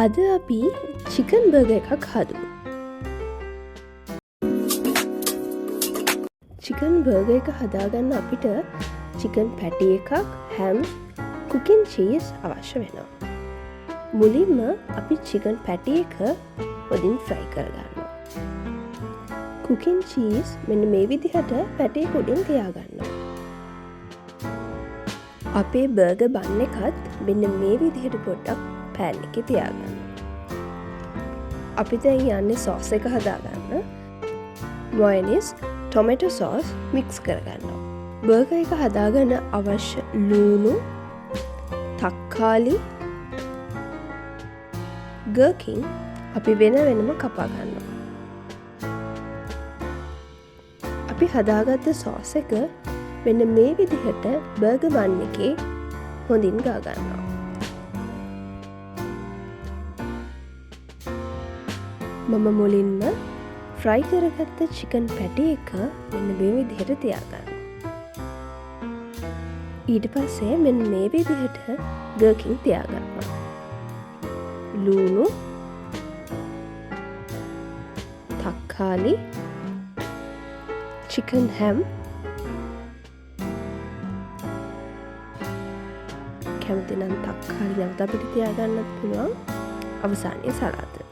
අද අපි chicken burger එකක් හදමු. චිකන් බර්ගර් එක හදාගන්න අපිට චිකන් පැටි එකක්, හැම්, කුකින් චීස් අවශ්‍ය වෙනවා. මුලින්ම අපි චිකන් පැටි එක හොඳින් ෆ්‍රයි කරගන්නවා. කුකින් චීස් මෙන්න මේ විදිහට පැටි උඩින් තියාගන්නවා. අපේ බර්ගර් බන් එකත් මෙන්න මේ විදිහට පොඩ්ඩක් පෑන් එකේ තියාගන්න. අපි දැන් යන්නේ සෝස් එක හදාගන්න. මොයනීස්, ටොමැටෝ සෝස් මික්ස් කරගන්නවා. බර්ගර් එක හදාගන්න අවශ්‍ය ලූණු, තක්කාලි, ගර්කින් අපි වෙන වෙනම කපා ගන්නවා. අපි හදාගත්ත සෝස් එක මෙන්න මේ විදිහට බර්ගර් බන් එකේ හොඳින් ගා ගන්නවා. මම මුලින්ම ෆ්‍රයි කරගත්ත චිකන් පැටි එක මෙන්න මේ විදිහට තියාගන්න. ඊට පස්සේ මෙන්න මේ විදිහට ගර්කින් තියාගන්නවා. ලූණු, තක්කාලි, චිකන් හැම්, කැමති නම් තක්කාලි නැවත අපිට තියාගන්නත් පුළුවන්. අවසානයේ සලාද.